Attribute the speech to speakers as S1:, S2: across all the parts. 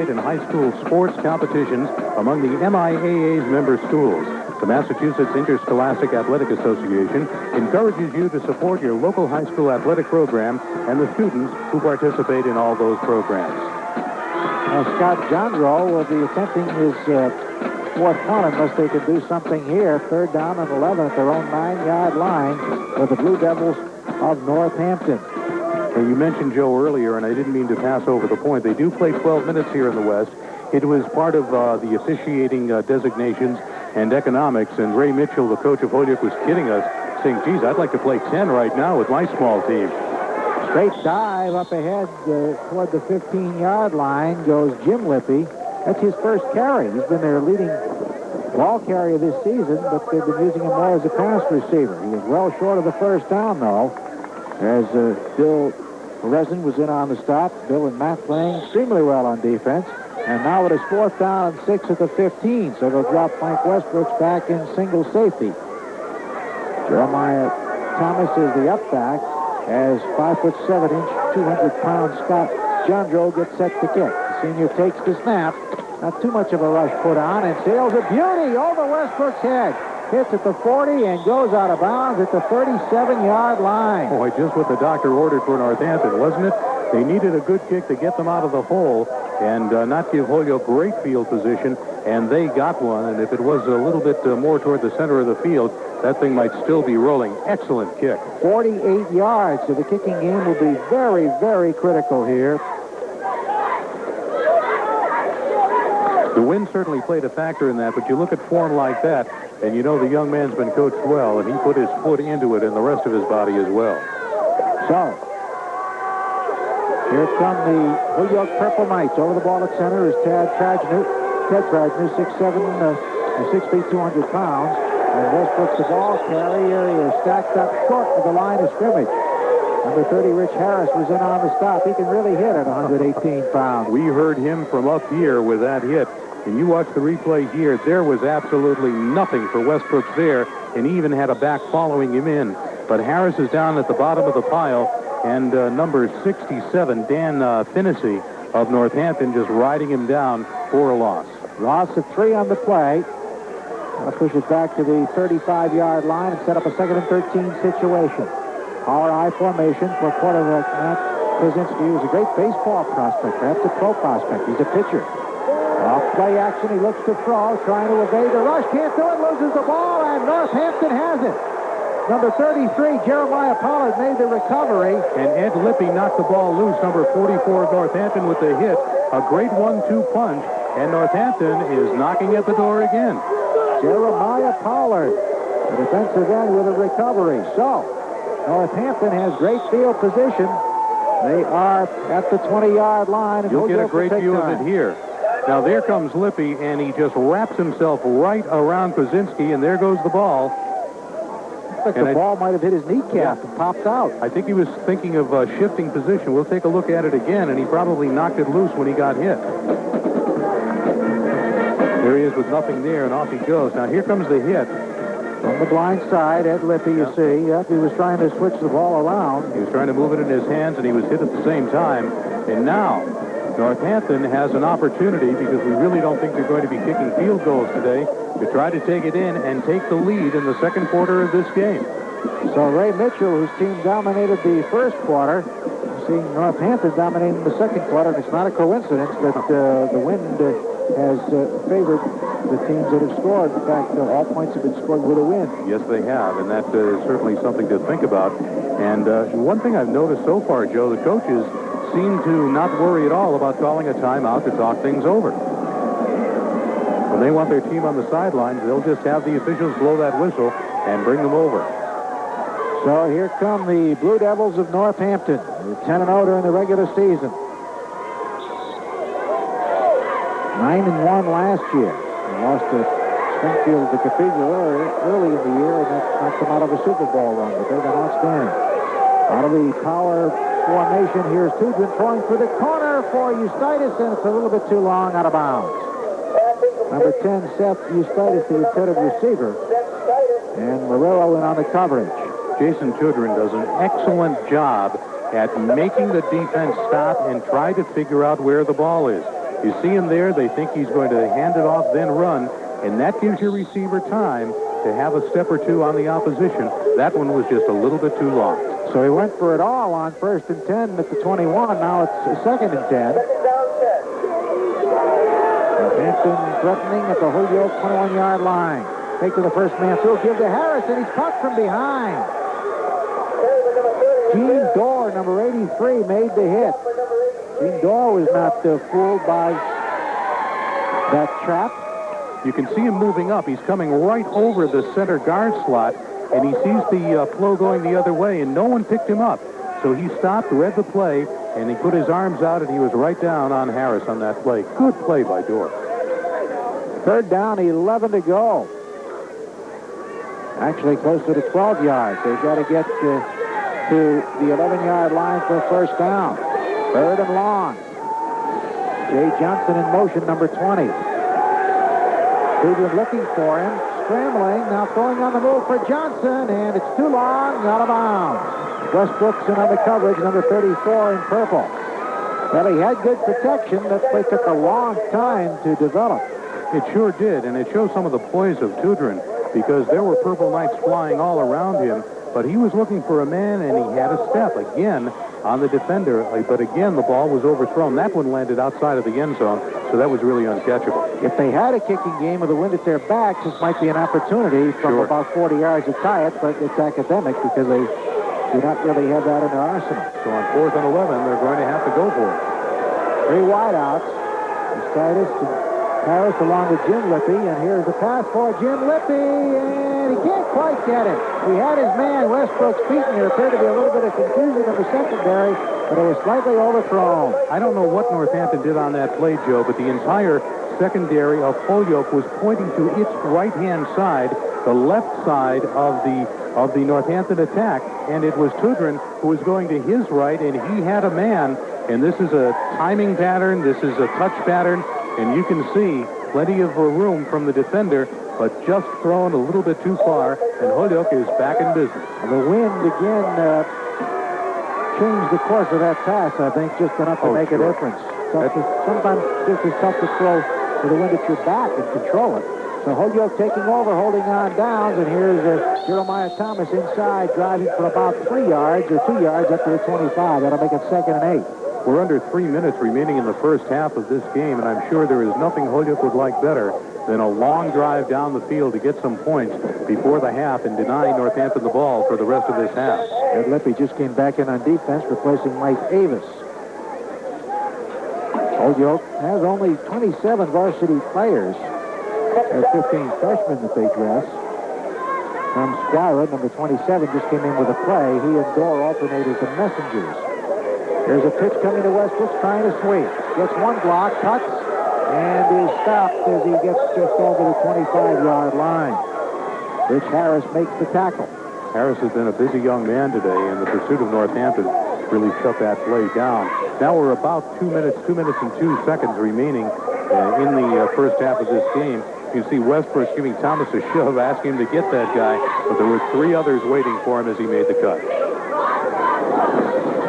S1: in high school sports competitions among the MIAA's member schools. The Massachusetts Interscholastic Athletic Association encourages you to support your local high school athletic program and the students who participate in all those programs.
S2: Scott Jandro will be attempting his fourth punt unless they can do something here. 3rd down and 11 at their own 9-yard line for the Blue Devils of Northampton.
S1: Well, you mentioned, Joe, earlier, and I didn't mean to pass over the point. They do play 12 minutes here in the West. It was part of the officiating designations and economics, and Ray Mitchell, the coach of Holyoke, was kidding us, saying, geez, I'd like to play 10 right now with my small team.
S2: Straight dive up ahead toward the 15-yard line goes Jim Lippy. That's his first carry. He's been their leading ball carrier this season, but they've been using him more as a pass receiver. He was well short of the first down, though, as Bill Resin was in on the stop. Bill and Matt playing extremely well on defense. And now it is 4th down and 6 at the 15, so they'll drop Frank Westbrooks back in single safety. Jeremiah Thomas is the up back as 5'7" 200-pound Scott Jandro gets set to kick. The senior takes the snap. Not too much of a rush put on, and sails a beauty over Westbrook's head. Hits at the 40 and goes out of bounds at the 37-yard line.
S1: Boy, just what the doctor ordered for Northampton, wasn't it? They needed a good kick to get them out of the hole and not give Holyoke great field position, and they got one. And if it was a little bit more toward the center of the field, that thing might still be rolling. Excellent kick.
S2: 48 yards, so the kicking game will be very, very critical here.
S1: The wind certainly played a factor in that, but you look at form like that, and you know the young man's been coached well, and he put his foot into it and the rest of his body as well.
S2: So, here come the Holyoke Purple Knights. Over the ball at center is Ted Trajnu, 6'7", 6 feet, 200 pounds. And Westbrook's the ball carrier. He is stacked up short of the line of scrimmage. Number 30, Rich Harris, was in on the stop. He can really hit at 118 pounds.
S1: We heard him from up here with that hit. And you watch the replay here, there was absolutely nothing for Westbrooks there, and he even had a back following him in. But Harris is down at the bottom of the pile, and number 67, Dan Finnessy of Northampton, just riding him down for a loss.
S2: Loss of 3 on the play. I'll push it back to the 35-yard line and set up a 2nd and 13 situation. Power I formation for quarterback Matt Krasinski, who's a great baseball prospect, perhaps a pro prospect. He's a pitcher. Off play action, he looks to throw, trying to evade the rush. Can't do it, loses the ball, and Northampton has it. Number 33, Jeremiah Pollard, made the recovery.
S1: And Ed Lippy knocked the ball loose, number 44 of Northampton, with the hit. A great 1-2 punch, and Northampton is knocking at the door again.
S2: Jeremiah Pollard, the defensive end, with a recovery. So, Northampton has great field position. They are at the 20-yard line. And
S1: you'll get a great view of it here. Now, there comes Lippy, and he just wraps himself right around Krasinski, and there goes the ball.
S2: Looks like the ball might have hit his kneecap and popped out.
S1: I think he was thinking of shifting position. We'll take a look at it again, and he probably knocked it loose when he got hit. There he is with nothing there, and off he goes. Now, here comes the hit.
S2: From the blind side, Ed Lippy, you see. Yep, he was trying to switch the ball around.
S1: He was trying to move it in his hands, and he was hit at the same time. And now, Northampton has an opportunity, because we really don't think they're going to be kicking field goals today, to try to take it in and take the lead in the second quarter of this game.
S2: So Ray Mitchell, whose team dominated the first quarter, seeing Northampton dominating the second quarter, and it's not a coincidence that the wind has favored the teams that have scored. In fact, all points have been scored with a wind.
S1: Yes, they have, and that is certainly something to think about. And one thing I've noticed so far, Joe, the coaches seem to not worry at all about calling a timeout to talk things over. When they want their team on the sidelines, they'll just have the officials blow that whistle and bring them over.
S2: So here come the Blue Devils of Northampton. They're 10-0 during the regular season. 9-1 last year. They lost to Springfield, the Cathedral, early in the year, and that knocked them out of a Super Bowl run, but they've been outstanding. Out of the power formation, here's Tudrin throwing for the corner for Eustitis, and it's a little bit too long, out of bounds. Number 10, Seth Eustitis, the intended receiver, and Marrero in on the coverage.
S1: Jason Tudrin does an excellent job at making the defense stop and try to figure out where the ball is. You see him there. They think he's going to hand it off, then run, and that gives your receiver time to have a step or two on the opposition. That one was just a little bit too long.
S2: So he went for it all on 1st and 10 at the 21. Now it's 2nd and 10. Hampton threatening at the Holyoke 21-yard line. Take to the first man through, give to Harris, and he's caught from behind. Gene Dorr, number 83, made the hit. Gene Dorr was not fooled by that trap.
S1: You can see him moving up. He's coming right over the center guard slot, and he sees the flow going the other way, and no one picked him up. So he stopped, read the play, and he put his arms out, and he was right down on Harris on that play. Good play by Dorr.
S2: 3rd down, 11 to go. Actually closer to 12 yards. They've got to get to the 11-yard line for a first down. 3rd and long. Jay Johnson in motion, number 20. Cleveland looking for him, scrambling, now throwing on the move for Johnson, and it's too long, out of bounds. Westbrook's in on the coverage, number 34 in purple. Well, he had good protection. That play took a long time to develop.
S1: It sure did, and it shows some of the poise of Tudrin, because there were Purple Knights flying all around him, but he was looking for a man, and he had a step again on the defender, but again, the ball was overthrown. That one landed outside of the end zone, so that was really uncatchable.
S2: If they had a kicking game with the wind at their backs, this might be an opportunity from about 40 yards to tie it, but it's academic because they do not really have that in their arsenal.
S1: So on 4th and 11, they're going to have to go for it.
S2: 3 wideouts. Stitis and Harris along with Jim Lippy, and here's the pass for Jim Lippy, and he can't quite get it. He had his man Westbrook's feet, and there appeared to be a little bit of confusion in the secondary, but it was slightly overthrown.
S1: I don't know what Northampton did on that play, Joe, but the entire secondary of Holyoke was pointing to its right-hand side, the left side of the Northampton attack, and it was Tudrin who was going to his right, and he had a man, and this is a timing pattern, this is a touch pattern, and you can see plenty of room from the defender, but just thrown a little bit too far, and Holyoke is back in business.
S2: The wind again changed the course of that pass, I think, just enough to make a difference. Sometimes just as tough to throw with the wind at your back and control it. So Holyoke taking over, holding on downs, and here's Jeremiah Thomas inside, driving for about 3 yards or 2 yards up to the 25. That'll make it 2nd and 8.
S1: We're under 3 minutes remaining in the first half of this game, and I'm sure there is nothing Holyoke would like better than a long drive down the field to get some points before the half and deny Northampton the ball for the rest of this half.
S2: Ed Lippy just came back in on defense, replacing Mike Avis. Holyoke has only 27 varsity players. There are 15 freshmen that they dress. From Skyra, number 27, just came in with a play. He and Dorr alternate as the messengers. There's a pitch coming to Westbrook, trying to sweep. Gets one block, cuts, and is stopped as he gets just over the 25-yard line. Rich Harris makes the tackle.
S1: Harris has been a busy young man today, and the pursuit of Northampton really shut that play down. Now we're about 2 minutes and 2 seconds remaining in the first half of this game. You can see Westbrook giving Thomas a shove, asking him to get that guy, but there were 3 others waiting for him as he made the cut.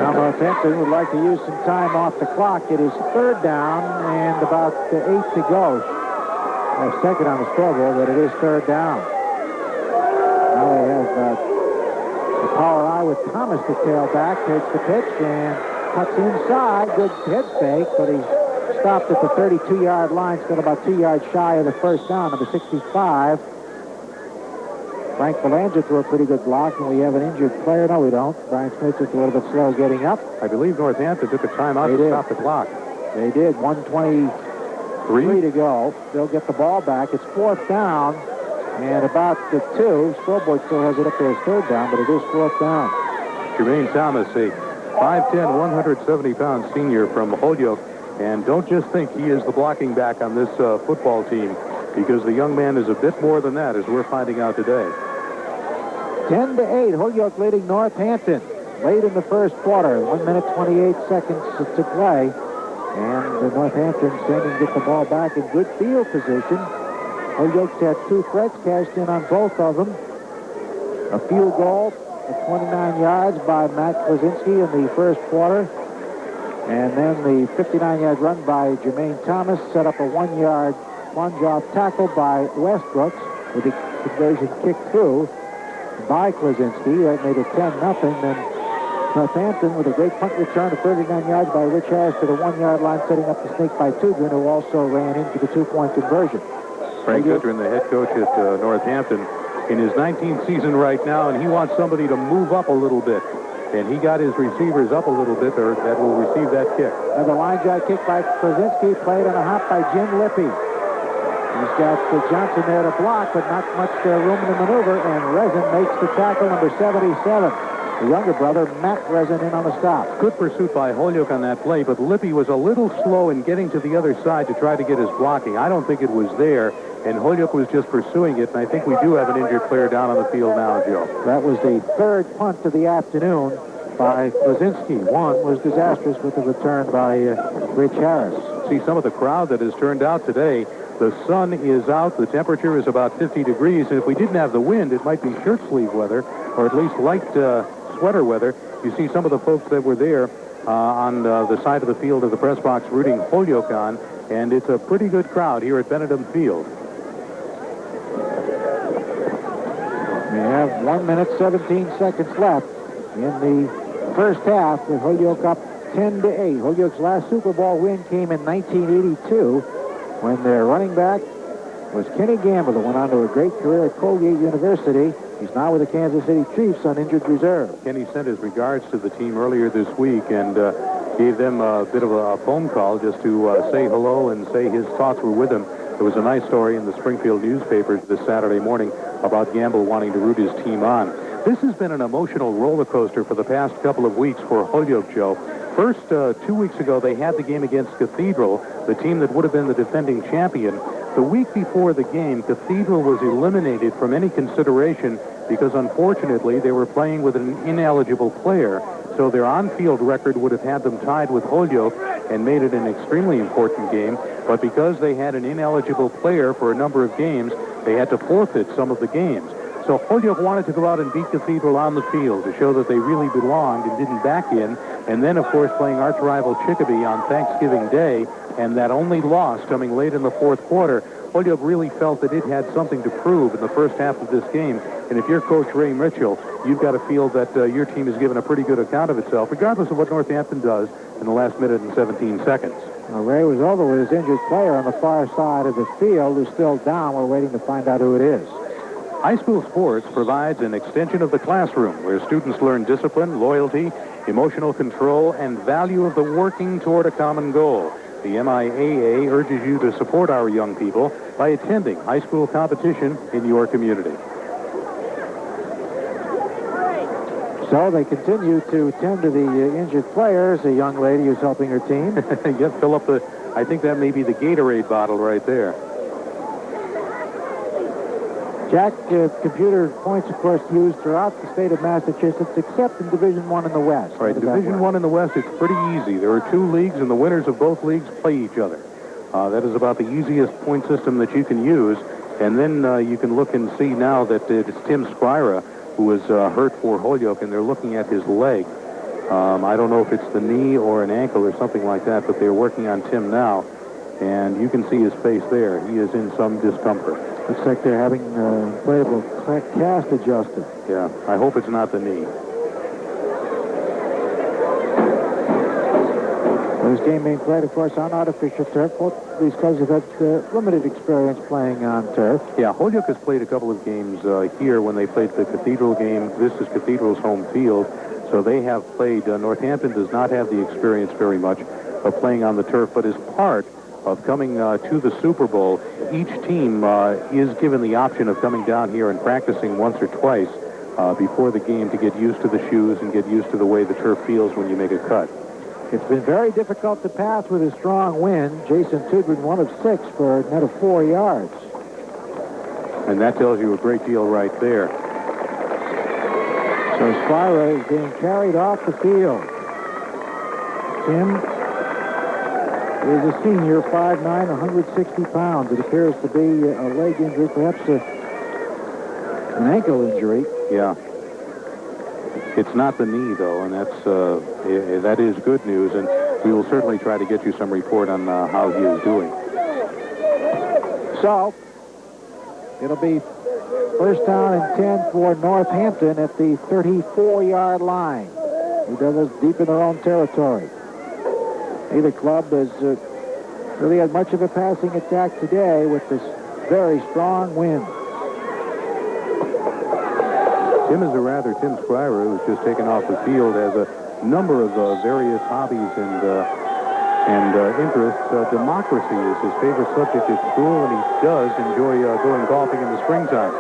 S2: Now Northampton would like to use some time off the clock. It is 3rd down and about 8 to go. Or 2nd on the scoreboard, but it is 3rd down. Now they have the power eye with Thomas to tail back, takes the pitch and cuts inside. Good head fake, but he's stopped at the 32-yard line. Still about 2 yards shy of the first down, number 65. Frank Belanger threw a pretty good block, and we have an injured player. No, we don't. Brian Smith just a little bit slow getting up.
S1: I believe Northampton took a timeout to stop the clock.
S2: They did. 1:23 to go. They'll get the ball back. It's 4th down, and about the 2. Scoreboard still has it up there as 3rd down, but it is 4th down.
S1: Jermaine Thomas, a 5'10", 170-pound senior from Holyoke. And don't just think he is the blocking back on this football team, because the young man is a bit more than that, as we're finding out today.
S2: 10-8, Holyoke leading Northampton late in the first quarter. 1 minute, 28 seconds to play. And Northampton standing to get the ball back in good field position. Holyoke's had 2 threats, cashed in on both of them. A field goal at 29 yards by Matt Kwasinski in the first quarter. And then the 59-yard run by Jermaine Thomas set up a 1-yard plunge-off tackle by Westbrooks with the conversion kick through by Klaczynski. That made it 10-0. Then Northampton with a great punt return of 39 yards by Rich Harris to the 1-yard line, setting up the snake by Tudrin, who also ran into the 2-point conversion.
S1: Frank Tudrin, the head coach at Northampton, in his 19th season right now, and he wants somebody to move up a little bit. And he got his receivers up a little bit that will receive that kick.
S2: Another line drive kick by Klaczynski, played on a hop by Jim Lippy. He's got Johnson there to block, but not much room in the maneuver, and Rezin makes the tackle, number 77. The younger brother, Matt Rezin, in on the stop.
S1: Good pursuit by Holyoke on that play, but Lippy was a little slow in getting to the other side to try to get his blocking. I don't think it was there, and Holyoke was just pursuing it, and I think we do have an injured player down on the field now, Joe.
S2: That was the third punt of the afternoon by Klaczynski. One was disastrous with the return by Rich Harris.
S1: See some of the crowd that has turned out today. The sun is out. The temperature is about 50 degrees, and if we didn't have the wind, it might be shirt sleeve weather, or at least light sweater weather. You see some of the folks that were there on the side of the field of the press box rooting Holyoke on, and it's a pretty good crowd here at Benedum Field.
S2: We have 1 minute, 17 seconds left in the first half with Holyoke up 10-8. Holyoke's last Super Bowl win came in 1982 when their running back was Kenny Gamble, who went on to a great career at Colgate University. He's now with the Kansas City Chiefs on injured reserve.
S1: Kenny sent his regards to the team earlier this week and gave them a bit of a phone call just to say hello and say his thoughts were with him. There was a nice story in the Springfield newspapers this Saturday morning about Gamble wanting to root his team on. This has been an emotional roller coaster for the past couple of weeks for Holyoke, Joe. First, 2 weeks ago, they had the game against Cathedral, the team that would have been the defending champion. The week before the game, Cathedral was eliminated from any consideration because, unfortunately, they were playing with an ineligible player. So their on-field record would have had them tied with Holyoke and made it an extremely important game. But because they had an ineligible player for a number of games, they had to forfeit some of the games. So Holyoke wanted to go out and beat Cathedral on the field to show that they really belonged and didn't back in. And then, of course, playing arch rival Chicopee on Thanksgiving Day, and that only loss coming late in the fourth quarter, Holyoke really felt that it had something to prove in the first half of this game. And if you're Coach Ray Mitchell, you've got to feel that your team has given a pretty good account of itself, regardless of what Northampton does in the last minute and 17 seconds.
S2: Well, Ray was over with his injured player on the far side of the field who's still down. We're waiting to find out who it is.
S1: High school sports provides an extension of the classroom where students learn discipline, loyalty, emotional control, and value of the working toward a common goal. The MIAA urges you to support our young people by attending high school competition in your community.
S2: So they continue to tend to the injured players. A young lady who's helping her team.
S1: Yes, fill up the, I think that may be the Gatorade bottle right there.
S2: Jack, computer points, of course, used throughout the state of Massachusetts, except in Division I in the West.
S1: Right, Division I in the West, it's pretty easy. There are two leagues, and the winners of both leagues play each other. That is about the easiest point system that you can use. And then you can look and see now that it's Tim Spira who was hurt for Holyoke, and they're looking at his leg. I don't know if it's the knee or an ankle or something like that, but they're working on Tim now. And you can see his face there. He is in some discomfort.
S2: Looks like they're having playable cast adjusted.
S1: Yeah, I hope it's not the knee.
S2: This game being played, of course, on artificial turf. Both these guys have had limited experience playing on turf.
S1: Yeah, Holyoke has played a couple of games here when they played the Cathedral game. This is Cathedral's home field, so they have played. Northampton does not have the experience very much of playing on the turf, but as part of coming to the Super Bowl, each team is given the option of coming down here and practicing once or twice before the game to get used to the shoes and get used to the way the turf feels when you make a cut.
S2: It's been very difficult to pass with a strong wind. Jason Tudrin, 1 of 6 for a net of 4 yards.
S1: And that tells you a great deal right there.
S2: So Spira is being carried off the field. Tim is a senior, 5'9", 160 pounds. It appears to be a leg injury, perhaps an ankle injury.
S1: Yeah. It's not the knee, though, and that is good news. And we will certainly try to get you some report on how he is doing.
S2: So, it'll be first down and 10 for Northampton at the 34-yard line. Who does this deep in their own territory. Neither club has really had much of a passing attack today with this very strong wind.
S1: Tim Scriver, who's just taken off the field, has a number of various hobbies and interests. Democracy is his favorite subject at school, and he does enjoy going golfing in the springtime.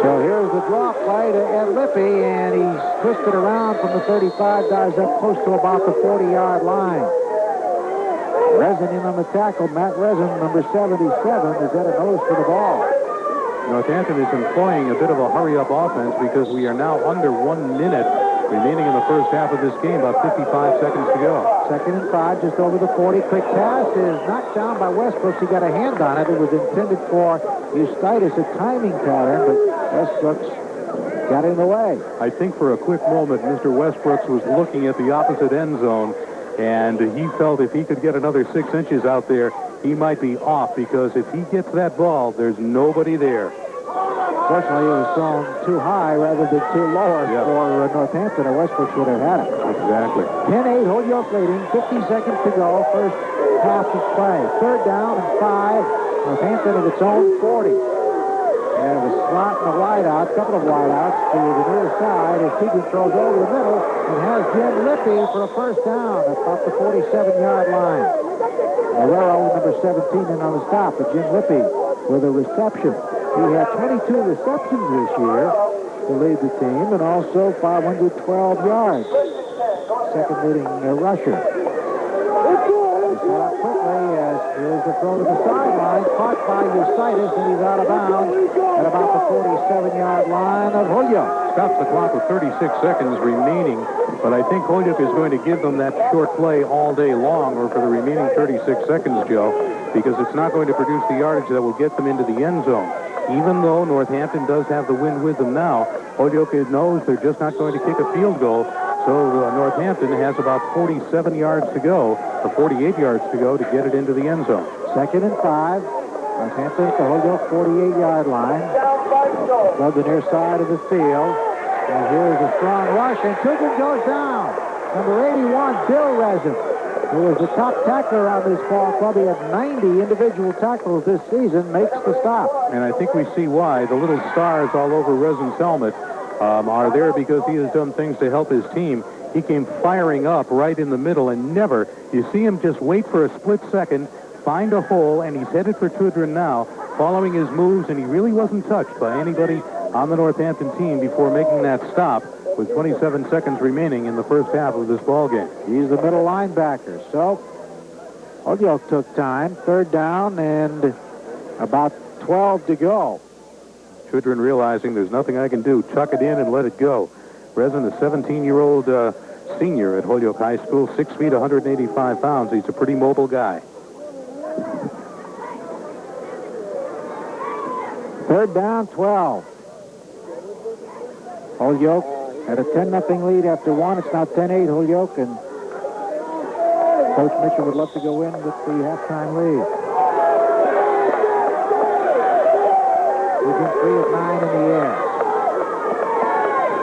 S2: So here's the draw play to Ed Lippy, and he's twisted around from the 35, dives up close to about the 40-yard line. Resin in on the tackle. Matt Resin, number 77, is at a nose for the ball.
S1: Northampton is employing a bit of a hurry-up offense because we are now under 1 minute remaining in the first half of this game, about 55 seconds to go.
S2: 2nd and 5, just over the 40. Quick pass is knocked down by Westbrooks. He got a hand on it. It was intended for Eustitis, a timing pattern, but Westbrooks got in the way.
S1: I think for a quick moment, Mr. Westbrooks was looking at the opposite end zone, and he felt if he could get another 6 inches out there, he might be off, because if he gets that ball, there's nobody there.
S2: Fortunately, it was thrown too high rather than too low for Northampton, or Westbrooks would have had it.
S1: Exactly.
S2: 10-8, Holyoke leading, 50 seconds to go, first half of play. 3rd down and 5, Northampton at its own 40. And a slot and a wideout, a couple of wideouts to the near side as Keegan throws over the middle and has Jim Lippy for a first down at about the 47-yard line. Marrero, number 17, in on the stop, but Jim Lippy with a reception. He had 22 receptions this year to lead the team, and also 512 yards. Second leading rusher. He set up quickly as here's the throw to the sideline, caught by Eustitis, and he's out of bounds at about the 47-yard line of Holyoke.
S1: Stops the clock with 36 seconds remaining, but I think Holyoke is going to give them that short play all day long, or for the remaining 36 seconds, Joe, because it's not going to produce the yardage that will get them into the end zone. Even though Northampton does have the wind with them now, Holyoke knows they're just not going to kick a field goal. So Northampton has about 47 yards to go, or 48 yards to go, to get it into the end zone.
S2: 2nd and 5. Northampton at the Holyoke 48-yard line. Above the near side of the field. And here's a strong rush, and Coogan goes down. Number 81, Bill Resin, who was the top tackler on this ball club. He had 90 individual tackles this season, makes the stop.
S1: And I think we see why. The little stars all over Resin's helmet are there because he has done things to help his team. He came firing up right in the middle, and never, you see him just wait for a split second, find a hole, and he's headed for Tudrin now, following his moves, and he really wasn't touched by anybody on the Northampton team before making that stop with 27 seconds remaining in the first half of this ball game.
S2: He's the middle linebacker. So Holyoke took time. 3rd down and about 12 to go.
S1: Chudrin realizing there's nothing I can do. Chuck it in and let it go. Resin, a 17-year-old senior at Holyoke High School, 6 feet, 185 pounds. He's a pretty mobile guy.
S2: 3rd down, 12. Holyoke had a 10-0 lead after 1. It's now 10-8 Holyoke, and Coach Mitchell would love to go in with the halftime lead. He's 3 of 9 in the air.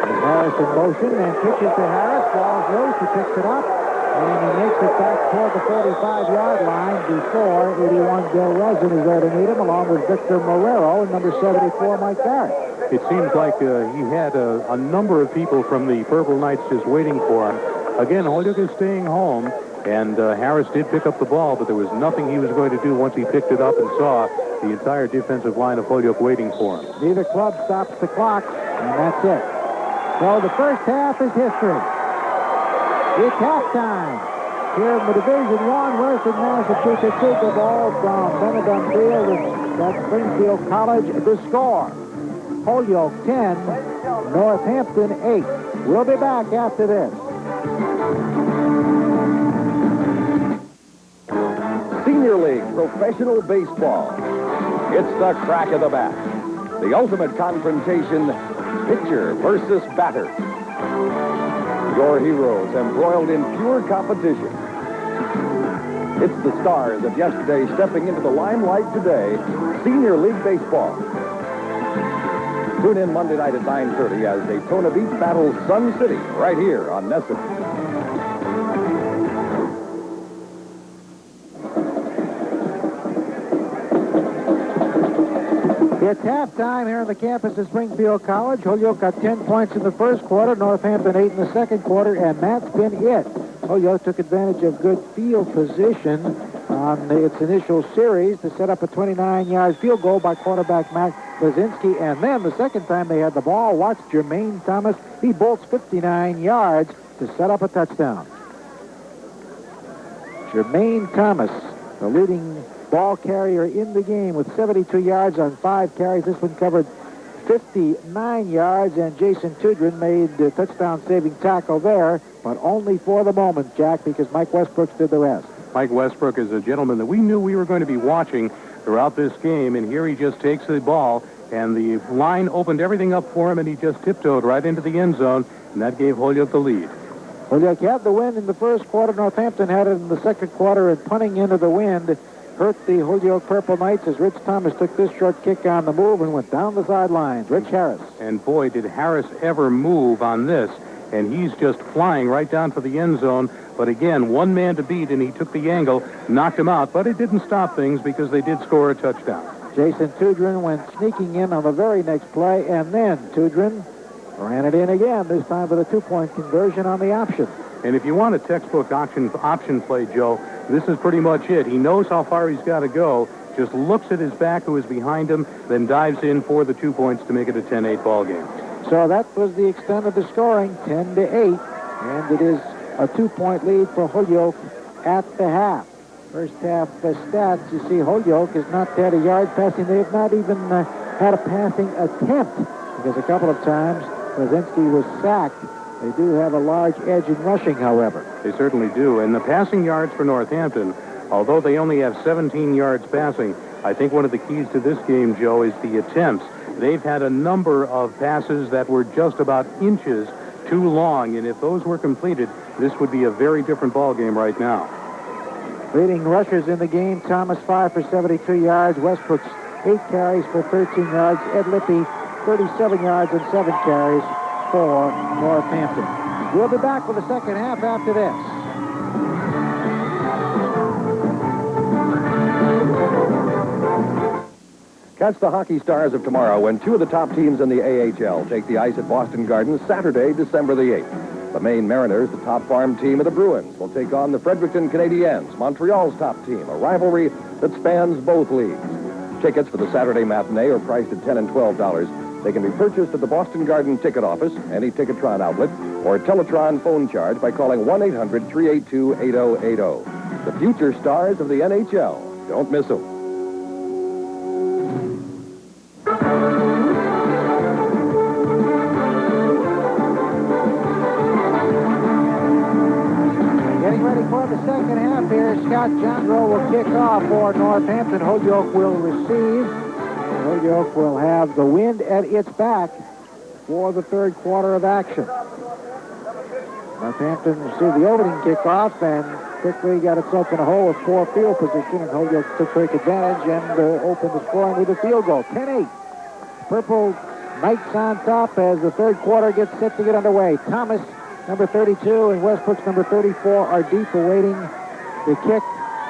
S2: There's Harris in motion and pitches to Harris. Ball's loose. He picks it up, and he makes it back toward the 45-yard line before 81 Bill Resin is there to meet him, along with Victor Marrero and number 74 Mike Barrett.
S1: It seems like he had a number of people from the Purple Knights just waiting for him. Again, Holyoke is staying home, and Harris did pick up the ball, but there was nothing he was going to do once he picked it up and saw the entire defensive line of Holyoke waiting for him.
S2: Neither club stops the clock, and that's it. So the first half is history. It's halftime here in the Division I Western Massachusetts Super Bowl from Benedum Field at Springfield College. The score, Holyoke 10, Northampton 8. We'll be back after this.
S3: Senior League Professional Baseball. It's the crack of the bat. The ultimate confrontation, pitcher versus batter. Your heroes embroiled in pure competition. It's the stars of yesterday stepping into the limelight today. Senior League Baseball. Tune in Monday night at 9:30 as Daytona Beach battles Sun City right here on NESN.
S2: It's halftime here on the campus of Springfield College. Holyoke got 10 points in the first quarter, Northampton 8 in the second quarter, and that's been it. Holyoke took advantage of good field position on its initial series to set up a 29-yard field goal by quarterback Matt Blazinski, and then the second time they had the ball, watch Jermaine Thomas. He bolts 59 yards to set up a touchdown. Jermaine Thomas, the leading ball carrier in the game with 72 yards on 5 carries. This one covered 59 yards, and Jason Tudrin made the touchdown-saving tackle there, but only for the moment, Jack, because Mike Westbrook did the rest.
S1: Mike Westbrook is a gentleman that we knew we were going to be watching throughout this game, and here he just takes the ball, and the line opened everything up for him, and he just tiptoed right into the end zone, and that gave Holyoke the lead.
S2: Holyoke had the win in the first quarter. Northampton had it in the second quarter, and punting into the wind hurt the Holyoke Purple Knights as Rich Thomas took this short kick on the move and went down the sidelines. Rich Harris.
S1: And boy, did Harris ever move on this. And he's just flying right down for the end zone. But again, one man to beat, and he took the angle, knocked him out. But it didn't stop things because they did score a touchdown.
S2: Jason Tudrin went sneaking in on the very next play, and then Tudrin ran it in again, this time with a 2-point conversion on the option.
S1: And if you want a textbook option play, Joe, this is pretty much it. He knows how far he's got to go, just looks at his back who is behind him, then dives in for the 2 points to make it a 10-8 ball game.
S2: So that was the extent of the scoring, 10-8, and it is a 2-point lead for Holyoke at the half. First half stats, you see Holyoke has not had a yard passing. They have not even had a passing attempt, because a couple of times Blazinski was sacked. They do have a large edge in rushing, however.
S1: They certainly do. And the passing yards for Northampton, although they only have 17 yards passing, I think one of the keys to this game, Joe, is the attempts. They've had a number of passes that were just about inches too long, and if those were completed, this would be a very different ball game right now.
S2: Leading rushers in the game, Thomas 5 for 72 yards, Westbrook's 8 carries for 13 yards, Ed Lippy 37 yards and 7 carries for Northampton. We'll be back with the second half after this.
S3: Catch the hockey stars of tomorrow when 2 of the top teams in the AHL take the ice at Boston Gardens Saturday, December the 8th. The Maine Mariners, the top farm team of the Bruins, will take on the Fredericton Canadiens, Montreal's top team, a rivalry that spans both leagues. Tickets for the Saturday matinee are priced at $10 and $12. They can be purchased at the Boston Garden ticket office, any Ticketron outlet, or Teletron phone charge by calling 1-800-382-8080. The future stars of the NHL. Don't miss them.
S2: Getting ready for the second half here. Scott Jandro will kick off for Northampton. Holyoke will receive. Holyoke will have the wind at its back for the third quarter of action. Northampton received the opening kickoff and quickly got itself in a hole with poor field position, and Holyoke took quick advantage and opened the scoring with a field goal. 10-8. Purple Knights on top as the third quarter gets set to get underway. Thomas, number 32, and Westbrook's number 34 are deep, awaiting the kick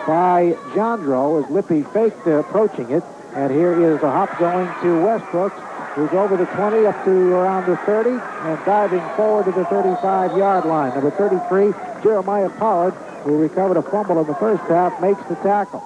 S2: by Jandro as Lippy faked approaching it. And here is a hop going to Westbrook, who's over the 20 up to around the 30 and diving forward to the 35-yard line. Number 33, Jeremiah Pollard, who recovered a fumble in the first half, makes the tackle.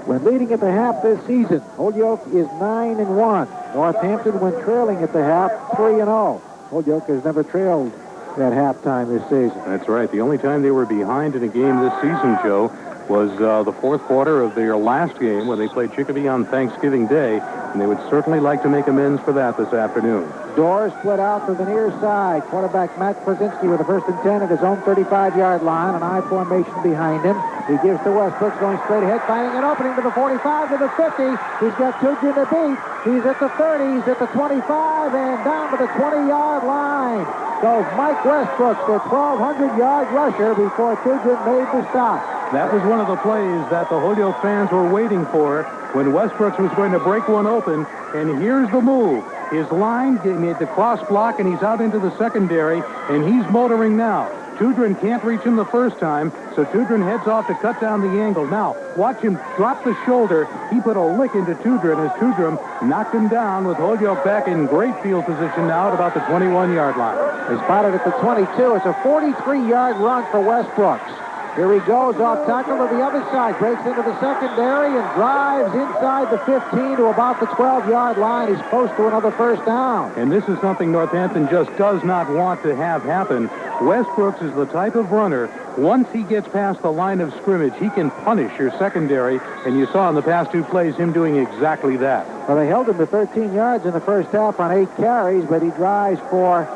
S2: When leading at the half this season, Holyoke is 9-1. Northampton, when trailing at the half, 3-0. Holyoke has never trailed at halftime this season.
S1: That's right. The only time they were behind in a game this season, Joe, was the fourth quarter of their last game when they played Chicopee on Thanksgiving Day, and they would certainly like to make amends for that this afternoon.
S2: Doors split out to the near side. Quarterback Matt Kwasinski with the 1st and 10 at his own 35-yard line, an I formation behind him. He gives to Westbrook, going straight ahead, finding an opening to the 45, to the 50. He's got Tudrin to beat. He's at the 30, he's at the 25, and down to the 20-yard line. goes Mike Westbrooks, the 1,200-yard rusher, before Tudrin made the stop.
S1: That was one of the plays that the Holyoke fans were waiting for when Westbrooks was going to break one open. And here's the move. His line made the cross block, and he's out into the secondary, and he's motoring now. Tudrin can't reach him the first time, so Tudrin heads off to cut down the angle. Now, watch him drop the shoulder. He put a lick into Tudrin as Tudrin knocked him down with Holyoke back in great field position now at about the 21-yard line.
S2: They spotted at the 22. It's a 43-yard run for Westbrooks. Here he goes off tackle to the other side, breaks into the secondary and drives inside the 15 to about the 12-yard line. He's close to another first down.
S1: And this is something Northampton just does not want to have happen. Westbrooks is the type of runner, once he gets past the line of scrimmage, he can punish your secondary, and you saw in the past 2 plays him doing exactly that.
S2: Well, they held him to 13 yards in the first half on 8 carries, but he drives for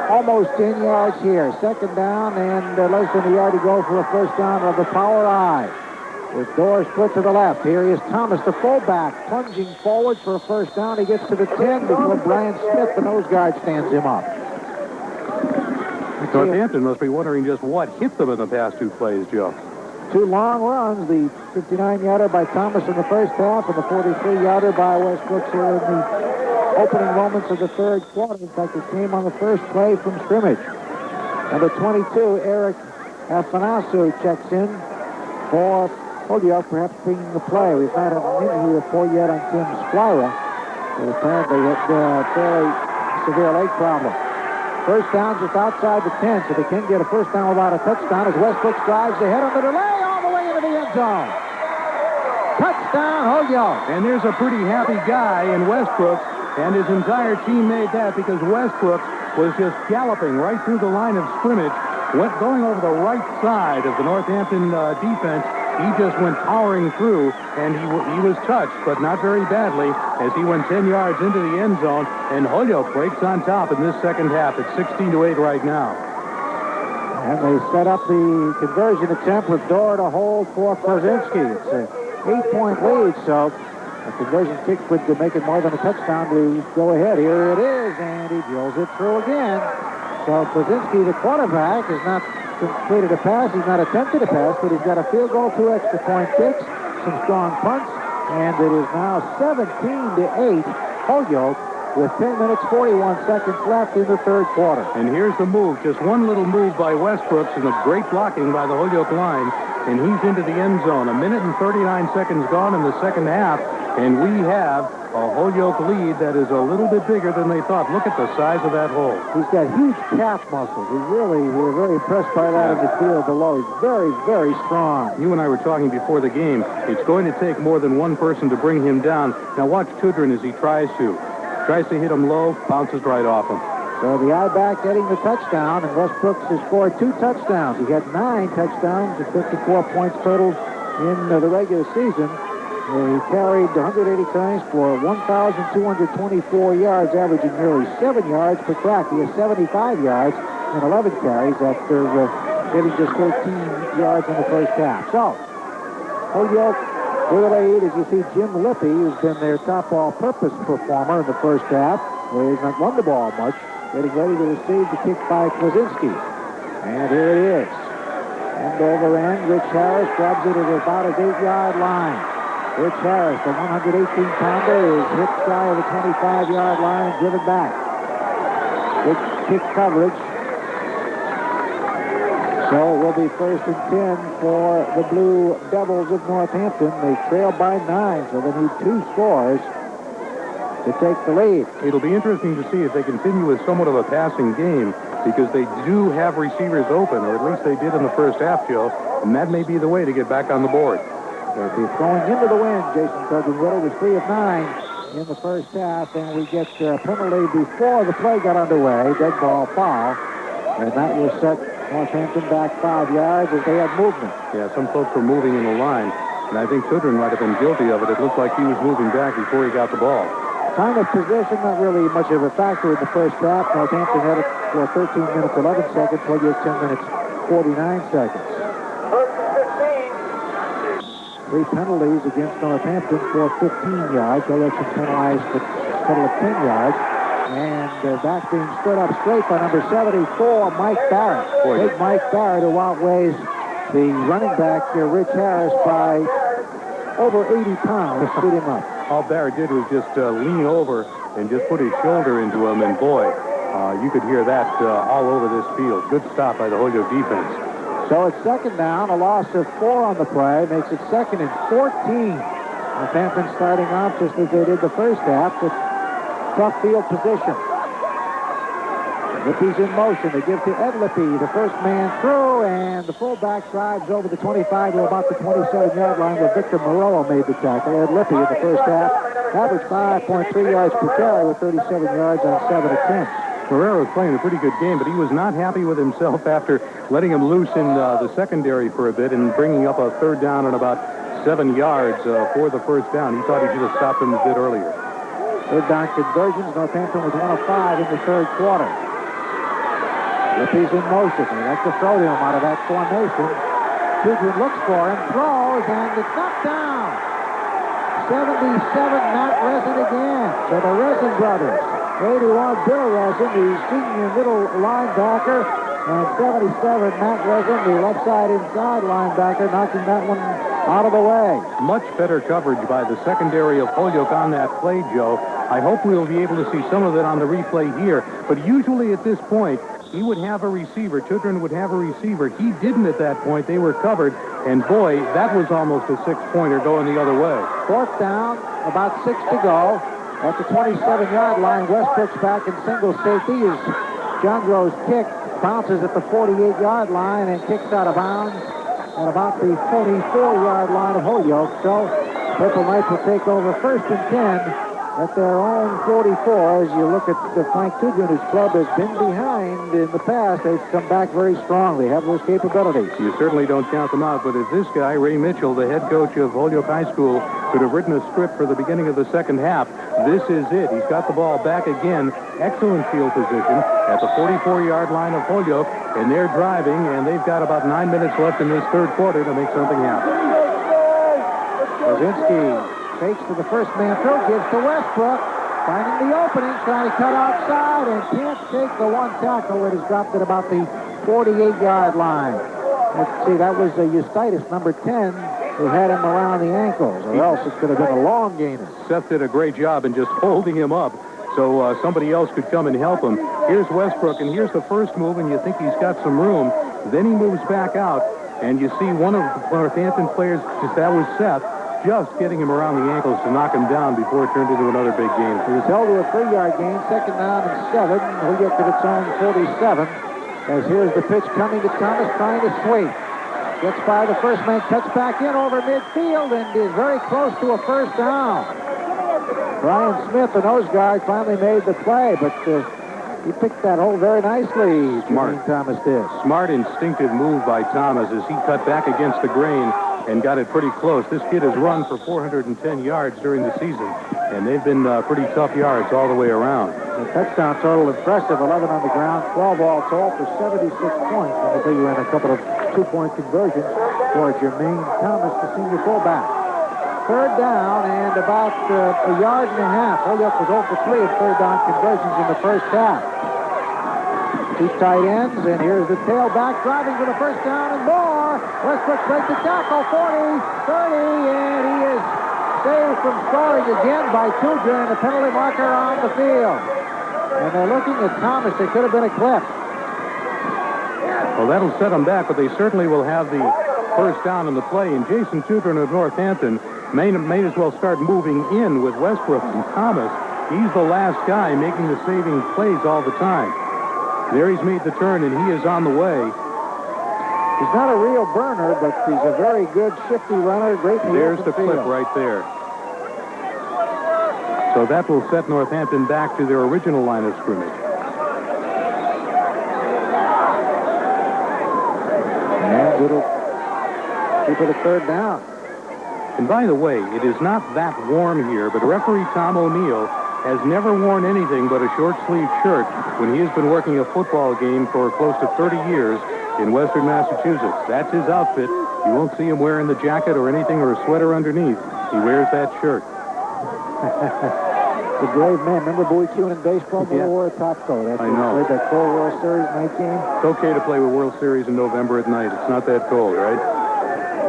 S2: almost 10 yards here. Second down and less than a yard to go for a first down of the power I. With door split to the left. Here is Thomas, the fullback, plunging forward for a first down. He gets to the 10 before Brian Smith, the nose guard, stands him up.
S1: Northampton must be wondering just what hit them in the past 2 plays, Joe.
S2: 2 long runs, the 59-yarder by Thomas in the first half and the 43-yarder by Westbrooks here in the opening moments of the third quarter. In fact, it came on the first play from scrimmage. Number 22, Eric Afanasu checks in for Holyoke, perhaps bringing the play. We've not had an interview report yet on Tim Splyra, but apparently had a fairly severe leg problem. First down just outside the 10, so they can get a first down without a touchdown as Westbrooks drives ahead on the delay all the way into the end zone. Touchdown, Holyoke.
S1: And there's a pretty happy guy in Westbrooks, and his entire team made that because Westbrooks was just galloping right through the line of scrimmage, going over the right side of the Northampton defense. He just went powering through, and he was touched, but not very badly, as he went 10 yards into the end zone, and Holyoke breaks on top in this second half. It's 16-8 right now.
S2: And they set up the conversion attempt with Dorr to hold for Kozinski. It's an 8-point lead, so a conversion kick would make it more than a touchdown to go ahead. Here it is, and he drills it through again. So Kozinski, the quarterback, has not completed a pass. He's not attempted a pass, but he's got a field goal, 2 extra point kicks, some strong punts, and it is now 17-8 Holyoke with 10 minutes, 41 seconds left in the third quarter.
S1: And here's the move, just one little move by Westbrooks and a great blocking by the Holyoke line, and he's into the end zone. 1 minute and 39 seconds gone in the second half, and we have a Holyoke lead that is a little bit bigger than they thought. Look at the size of that hole.
S2: He's got huge calf muscles. We were very impressed by that in the field below. He's very, very strong.
S1: You and I were talking before the game. It's going to take more than one person to bring him down. Now watch Tudrin as he tries to. Tries to hit him low, bounces right off him.
S2: So the I-back getting the touchdown, and Westbrooks has scored 2 touchdowns. He had 9 touchdowns and 54 points total in the regular season. He carried 180 times for 1,224 yards, averaging nearly 7 yards per crack. He has 75 yards and 11 carries after getting just 13 yards in the first half. So, Holyoke with a lead, as you see Jim Lippy, who's been their top all-purpose performer in the first half, where he's not run the ball much, getting ready to receive the kick by Kozinski. And here it is. End over end, Rich Harris grabs it at about his 8-yard line. Rich Harris, the 118-pounder, is hit shy of the 25-yard line and driven back. Good kick coverage. So it will be 1st and 10 for the Blue Devils of Northampton. They trail by 9, so they need 2 scores to take the lead.
S1: It'll be interesting to see if they continue with somewhat of a passing game, because they do have receivers open, or at least they did in the first half, Joe, and that may be the way to get back on the board.
S2: They'll be throwing into the wind. Jason Cogan-Whittle was 3 of 9 in the first half, and we get a penalty before the play got underway. Dead ball foul, and that will set Northampton back 5 yards as they had movement.
S1: Yeah, some folks were moving in the line, and I think Tudrin might have been guilty of it. It looked like he was moving back before he got the ball.
S2: Time of possession, not really much of a factor in the first half. Northampton had it for 13 minutes, 11 seconds, Holyoke 10 minutes, 49 seconds. 3 penalties against Northampton for 15 yards. Holyoke penalized for a total of 10 yards. And back being stood up straight by number 74, Mike Barrett. Big Mike Barrett, who outweighs the running back, Rich Harris, by over 80 pounds, stood him up.
S1: All Barrett did was just lean over and just put his shoulder into him, and boy, you could hear that all over this field. Good stop by the Holyoke defense.
S2: So it's second down, a loss of 4 on the play, makes it 2nd and 14. Northampton starting off just as they did the first half with tough field position. Lippy's in motion. They give to Ed Lippy, the first man through, and the fullback drives over the 25 to about the 27-yard line where Victor Morello made the tackle. Ed Lippy in the first half averaged 5.3 yards per carry with 37 yards on 7 attempts.
S1: Ferrero was playing a pretty good game, but he was not happy with himself after letting him loose in the secondary for a bit and bringing up a third down and about 7 yards for the first down. He thought he should have stopped him a bit earlier.
S2: Third down conversions. Northampton was 1 of 5 in the third quarter. Lippy's in motion. They like to throw to him out of that formation. Tudrin looks for him, throws, and it's knocked down. 77, Matt Resin again. So the Resin brothers. 81, Bill Resin, the senior middle linebacker, and 77, Matt Resin, the left side inside linebacker, knocking that one out of the way.
S1: Much better coverage by the secondary of Holyoke on that play, Joe. I hope we'll be able to see some of it on the replay here. But usually at this point, he would have a receiver. Tudrin would have a receiver. He didn't at that point. They were covered. And boy, that was almost a 6-pointer going the other way.
S2: Fourth down, about 6 to go. At the 27-yard line, Westbrook's back in single safety as John Grove's kick bounces at the 48-yard line and kicks out of bounds at about the 44-yard line of Holyoke. So Purple Knights will take over 1st and 10 at their own 44. As you look at the Frank Tudrin, whose club has been behind in the past, they've come back very strong. They have those capabilities.
S1: You certainly don't count them out, but if this guy, Ray Mitchell, the head coach of Holyoke High School, could have written a script for the beginning of the second half, this is it. He's got the ball back again. Excellent field position at the 44-yard line of Holyoke, and they're driving, and they've got about 9 minutes left in this third quarter to make something happen.
S2: Brzezinski fakes to the first man through, gives to Westbrook, finding the opening, trying to cut outside, and can't take the one tackle. It is dropped at about the 48-yard line. Let's see, that was Eustitis, number 10, who had him around the ankles, or else it could have been a long gainer.
S1: Seth did a great job in just holding him up so somebody else could come and help him. Here's Westbrook, and here's the first move, and you think he's got some room. Then he moves back out, and you see one of the Northampton players, that was Seth, just getting him around the ankles to knock him down before it turned into another big game.
S2: He was held to a 3-yard gain, 2nd down and 7. Holyoke at its own 47. As here's the pitch coming to Thomas, trying to sweep. Gets by the first man, cuts back in over midfield, and is very close to a first down. Brian Smith, the nose guard, finally made the play, but he picked that hole very nicely.
S1: Smart.
S2: Thomas did.
S1: Smart, instinctive move by Thomas as he cut back against the grain and got it pretty close. This kid has run for 410 yards during the season, and they've been pretty tough yards all the way around.
S2: The touchdown total impressive, 11 on the ground, 12 all told for 76 points. And we'll figure in a couple of 2-point conversions for Jermaine Thomas, the senior fullback. Third down and about a yard and a half. Holyoke was 0 for 3 of third down conversions in the first half. 2 tight ends, and here's the tailback driving for the first down and more. Westbrook breaks the tackle, 40, 30, and he is saved from scoring again by Tudrin, the penalty marker on the field. And they're looking at Thomas. It could have been a clip.
S1: Well, that'll set them back, but they certainly will have the first down in the play. And Jason Tudrin of Northampton may as well start moving in with Westbrook and Thomas. He's the last guy making the saving plays all the time. There he's made the turn, and he is on the way.
S2: He's not a real burner, but he's a very good shifty runner. Great.
S1: There's the clip right there. So that will set Northampton back to their original line of scrimmage.
S2: And it'll keep it a third down.
S1: And by the way, it is not that warm here, but referee Tom O'Neill has never worn anything but a short-sleeved shirt when he has been working a football game for close to 30 years in western Massachusetts. That's his outfit. You won't see him wearing the jacket or anything or a sweater underneath. He wears that shirt.
S2: The brave man. Remember Bowie Kuhn in baseball? Never wore a top coat.
S1: I know.
S2: Played that full World Series night game.
S1: It's okay to play with World Series in November at night. It's not that cold, right?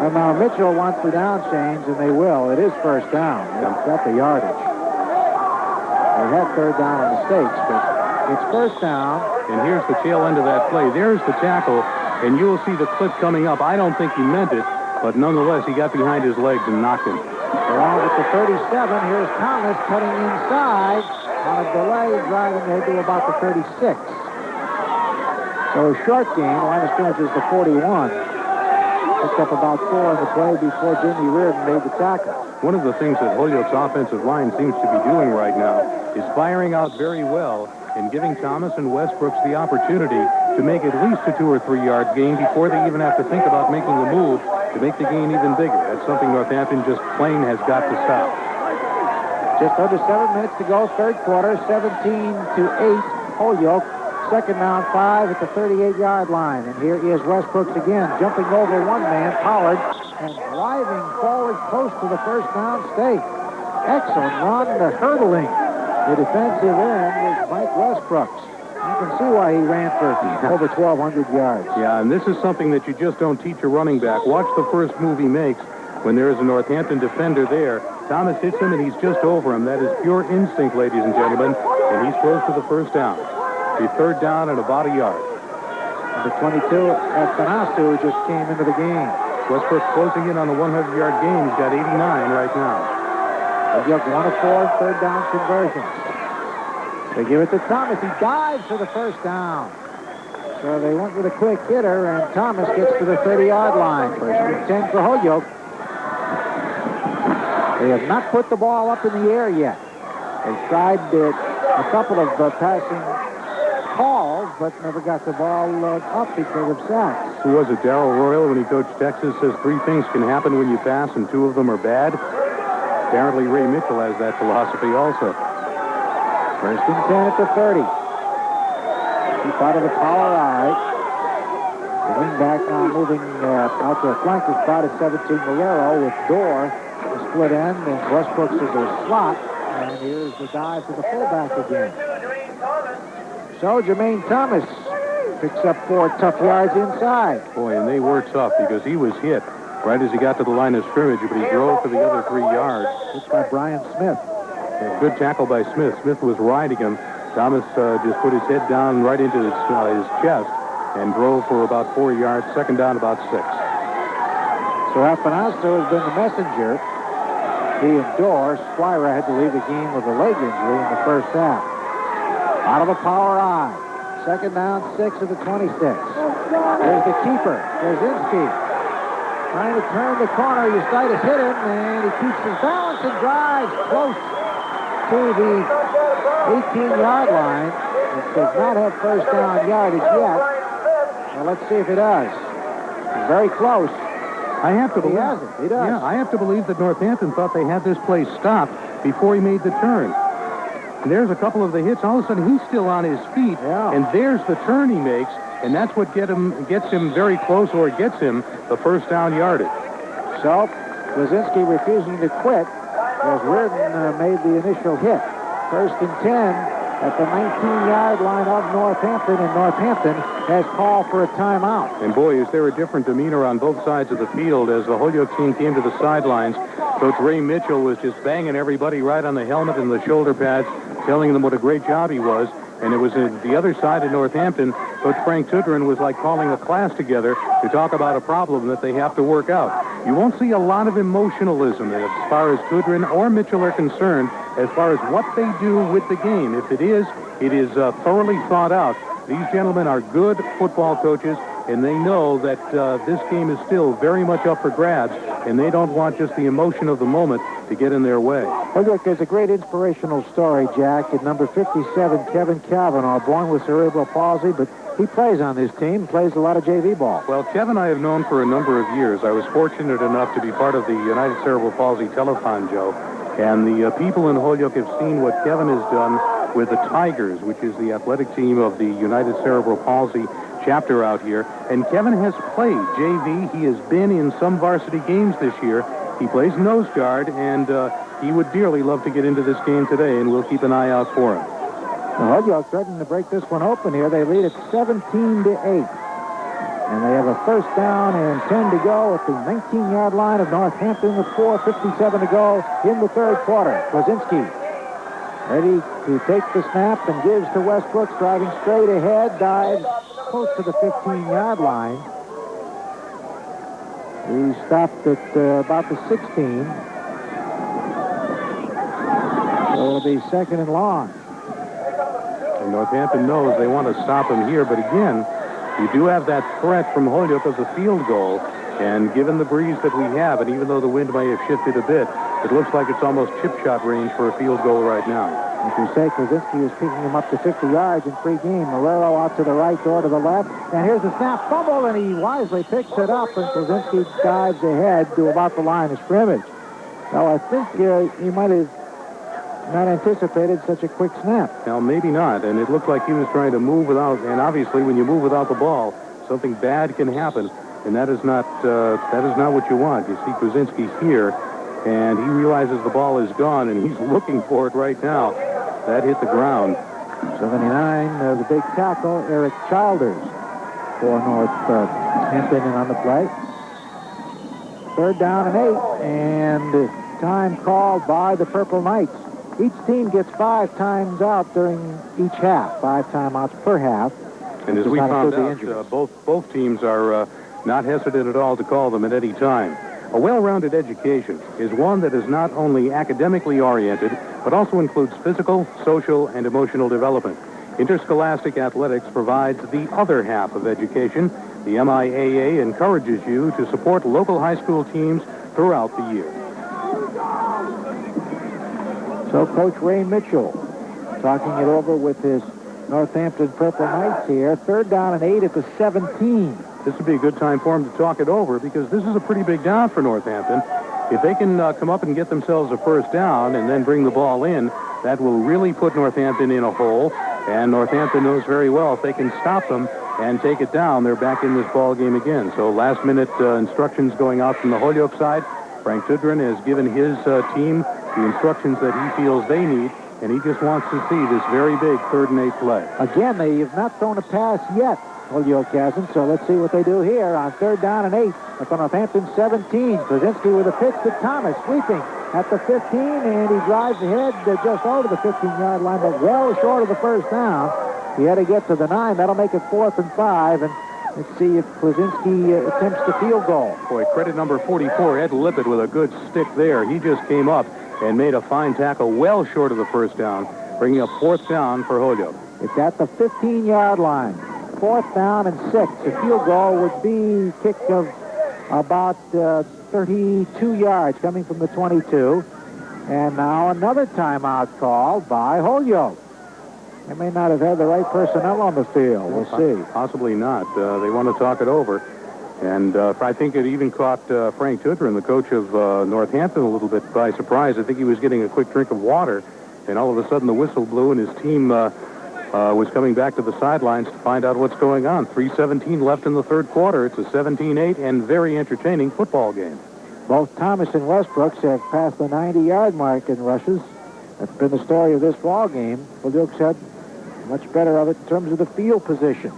S2: And now Mitchell wants the down change, and they will. It is first down. They've got the yardage. They had third down on mistakes, but it's first down.
S1: And here's the tail end of that play. There's the tackle, and you'll see the clip coming up. I don't think he meant it, but nonetheless, he got behind his legs and knocked him.
S2: Around at the 37, here's Thomas cutting inside on a delay, driving ahead to about the 36. So a short gain. Line of scrimmage is the 41. Picked up about 4 on the play before Jimmy Reardon made the tackle.
S1: One of the things that Holyoke's offensive line seems to be doing right now is firing out very well and giving Thomas and Westbrooks the opportunity to make at least a 2 or 3 yard gain before they even have to think about making a move to make the gain even bigger. That's something Northampton just plain has got to stop.
S2: Just under 7 minutes to go, third quarter, 17-8, Holyoke. Second down, 5 at the 38-yard line. And here is Westbrooks again, jumping over one man, Pollard, and driving forward close to the first down stake. Excellent run, the hurdling. The defensive end was Mike Westbrooks. You can see why he ran for over 1,200 yards.
S1: Yeah, and this is something that you just don't teach a running back. Watch the first move he makes when there is a Northampton defender there. Thomas hits him, and he's just over him. That is pure instinct, ladies and gentlemen, and he's close to the first down. The third down and about a yard.
S2: The 22, Espinasu just came into the game.
S1: Westbrook closing in on the 100-yard gain. He's got 89 right now.
S2: Holyoke 1 of 4 third down conversions. They give it to Thomas. He dives for the first down. So they went with a quick hitter, and Thomas gets to the 30-yard line. First and 10 for Holyoke. They have not put the ball up in the air yet. They tried a couple of passing calls, but never got the ball up because of sacks.
S1: Who was it? Darrell Royal, when he coached Texas, says 3 things can happen when you pass, and 2 of them are bad. Apparently, Ray Mitchell has that philosophy also.
S2: First and 10 at the 30. Keep out of the power eye. The wingback now moving out to a flanker spot at 17, Malero with Dorr, the split end, and Westbrooks is a slot. And here's the dive to the fullback again. So Jermaine Thomas picks up 4 tough yards inside.
S1: Boy, and they were tough because he was hit right as he got to the line of scrimmage, but he drove for the other 3 yards.
S2: Hit by Brian Smith.
S1: A good tackle by Smith. Smith was riding him. Thomas just put his head down right into his chest and drove for about 4 yards. Second down, about 6.
S2: So Afanasto has been the messenger. He and Dorr. Squire had to leave the game with a leg injury in the first half. Out of the power eye. Second down, 6 of the 26. There's the keeper, Krasinski. Trying to turn the corner. Eustitis hit him, and he keeps his balance and drives close to the 18-yard line. It does not have first down yardage yet. Well, let's see if it does. It's very close.
S1: I have to believe.
S2: He has it. He does.
S1: Yeah, I have to believe that Northampton thought they had this play stopped before he made the turn. And there's a couple of the hits. All of a sudden, he's still on his feet.
S2: Yeah.
S1: And there's the turn he makes, and that's what gets him very close, or gets him the first down yardage.
S2: So, Krasinski refusing to quit as Reardon made the initial hit. First and 10 at the 19-yard line of Northampton, and Northampton has called for a timeout.
S1: And boy, is there a different demeanor on both sides of the field as the Holyoke team came to the sidelines. Coach Ray Mitchell was just banging everybody right on the helmet and the shoulder pads, telling them what a great job he was. And it was the other side of Northampton. Coach Frank Tudrin was like calling a class together to talk about a problem that they have to work out. You won't see a lot of emotionalism as far as Tudrin or Mitchell are concerned as far as what they do with the game. If it is thoroughly thought out. These gentlemen are good football coaches, and they know that this game is still very much up for grabs, and they don't want just the emotion of the moment to get in their way.
S2: Well, look, there's a great inspirational story, Jack. At number 57, Kevin Cavanaugh, born with cerebral palsy, but he plays on this team, plays a lot of JV ball.
S1: Well, Kevin I have known for a number of years. I was fortunate enough to be part of the United Cerebral Palsy Telethon, Joe, and the people in Holyoke have seen what Kevin has done with the Tigers, which is the athletic team of the United Cerebral Palsy chapter out here. And Kevin has played JV. He has been in some varsity games this year. He plays nose guard, and he would dearly love to get into this game today, and we'll keep an eye out for him.
S2: The Holyoke threatening to break this one open here. They lead at 17-8. And they have a first down and 10 to go at the 19-yard line of Northampton with 4:57 to go in the third quarter. Kwasinski ready to take the snap and gives to Westbrook, driving straight ahead, dives close to the 15-yard line. He stopped at about the 16. So it'll be second and long.
S1: And Northampton knows they want to stop him here, but again, you do have that threat from Holyoke of the field goal, and given the breeze that we have, and even though the wind may have shifted a bit, it looks like it's almost chip shot range for a field goal right now.
S2: As you say, Kwasinski is picking him up to 50 yards in free game. Marrero out to the right, door to the left, and here's the snap, fumble, and he wisely picks it up, and Kwasinski dives ahead to about the line of scrimmage. Well, I think he might have not anticipated such a quick snap.
S1: Now, maybe not, and it looked like he was trying to move without, and obviously when you move without the ball, something bad can happen, and that is not what you want. You see Kwasinski here, and he realizes the ball is gone, and he's looking for it right now. That hit the ground.
S2: 79, the big tackle, Eric Childers for Northampton on the play. Third down and 8, and time called by the Purple Knights. Each team gets 5 times out during each half, 5 timeouts per half.
S1: And as we found out, both teams are not hesitant at all to call them at any time. A well-rounded education is one that is not only academically oriented, but also includes physical, social, and emotional development. Interscholastic athletics provides the other half of education. The MIAA encourages you to support local high school teams throughout the year.
S2: So Coach Ray Mitchell talking it over with his Northampton Purple Knights here. Third down and 8 at the 17.
S1: This would be a good time for him to talk it over because this is a pretty big down for Northampton. If they can come up and get themselves a first down and then bring the ball in, that will really put Northampton in a hole. And Northampton knows very well if they can stop them and take it down, they're back in this ball game again. So last-minute instructions going out from the Holyoke side. Frank Tudrin has given his team the instructions that he feels they need, and he just wants to see this very big 3rd and 8 play.
S2: Again, they have not thrown a pass yet, Holyoke hasn't, so let's see what they do here on 3rd down and 8 at the Northampton 17. Kwasinski with a pitch to Thomas, sweeping at the 15, and he drives ahead just over the 15-yard line, but well short of the first down. He had to get to the 9. That'll make it 4th and 5, and let's see if Kwasinski attempts the field goal.
S1: Boy, credit number 44, Ed Lippett, with a good stick there. He just came up and made a fine tackle well short of the first down, bringing up 4th down for Holyoke.
S2: It's at the 15-yard line. 4th down and 6. The field goal would be kick of about 32 yards coming from the 22. And now another timeout called by Holyoke. They may not have had the right personnel on the field. We'll see.
S1: Possibly not. They want to talk it over. And I think it even caught Frank Tudrin, the coach of Northampton, a little bit by surprise. I think he was getting a quick drink of water, and all of a sudden the whistle blew, and his team was coming back to the sidelines to find out what's going on. 3:17 left in the third quarter. It's a 17-8 and very entertaining football game.
S2: Both Thomas and Westbrooks have passed the 90-yard mark in rushes. That's been the story of this ball game. Holyoke's had much better of it in terms of the field position.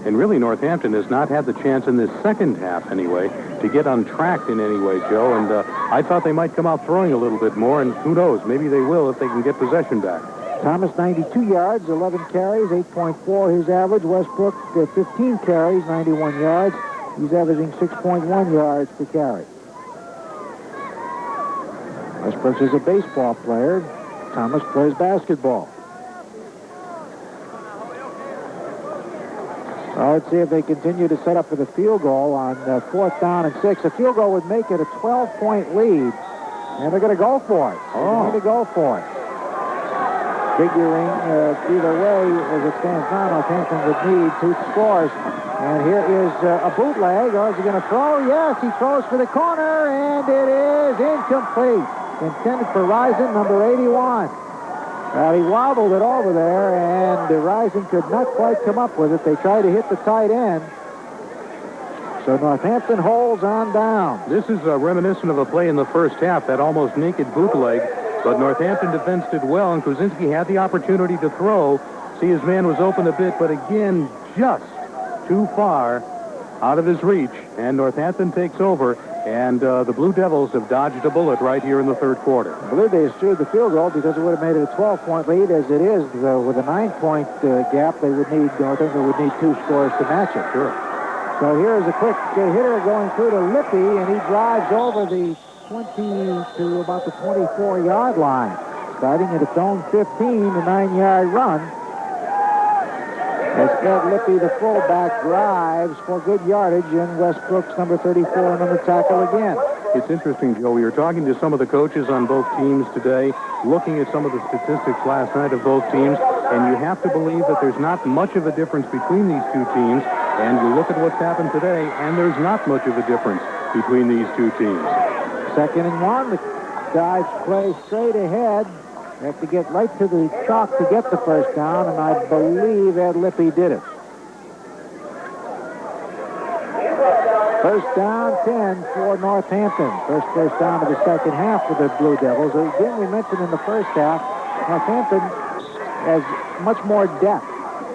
S1: And really, Northampton has not had the chance in this second half, anyway, to get untracked in any way, Joe. And I thought they might come out throwing a little bit more, and who knows, maybe they will if they can get possession back.
S2: Thomas, 92 yards, 11 carries, 8.4 his average. Westbrook, 15 carries, 91 yards. He's averaging 6.1 yards per carry. Westbrook is a baseball player. Thomas plays basketball. Well, let's see if they continue to set up for the field goal on 4th down and 6. A field goal would make it a 12-point lead, and they're going to go for it. They're going to go for it. Figuring either way, as it stands now, Northampton would need 2 scores. And here is a bootleg. Oh, is he going to throw? Yes, he throws for the corner, and it is incomplete. Intended for Risen, number 81. Well, he wobbled it over there, and Risen could not quite come up with it. They tried to hit the tight end. So Northampton holds on down.
S1: This is reminiscent of a play in the first half, that almost naked bootleg. But Northampton defense did well, and Krasinski had the opportunity to throw. See, his man was open a bit, but again, just too far out of his reach. And Northampton takes over, and the Blue Devils have dodged a bullet right here in the third quarter.
S2: I believe they eschewed the field goal because it would have made it a 12-point lead. As it is, with a 9-point gap, Northampton would need 2 scores to match it.
S1: Sure.
S2: So here's a quick hitter going through to Lippy, and he drives over the 20 to about the 24-yard line. Starting at its own 15, a 9-yard run. As Ed Lippy, the fullback, drives for good yardage, and Westbrook's number 34 on the tackle again.
S1: It's interesting, Joe. We were talking to some of the coaches on both teams today, looking at some of the statistics last night of both teams, and you have to believe that there's not much of a difference between these two teams. And you look at what's happened today, and there's not much of a difference between these two teams.
S2: 2nd and 1. The guys play straight ahead. They have to get right to the chalk to get the first down, and I believe Ed Lippy did it. First down, 10 for Northampton. First down of the second half for the Blue Devils. Again, we mentioned in the first half, Northampton has much more depth.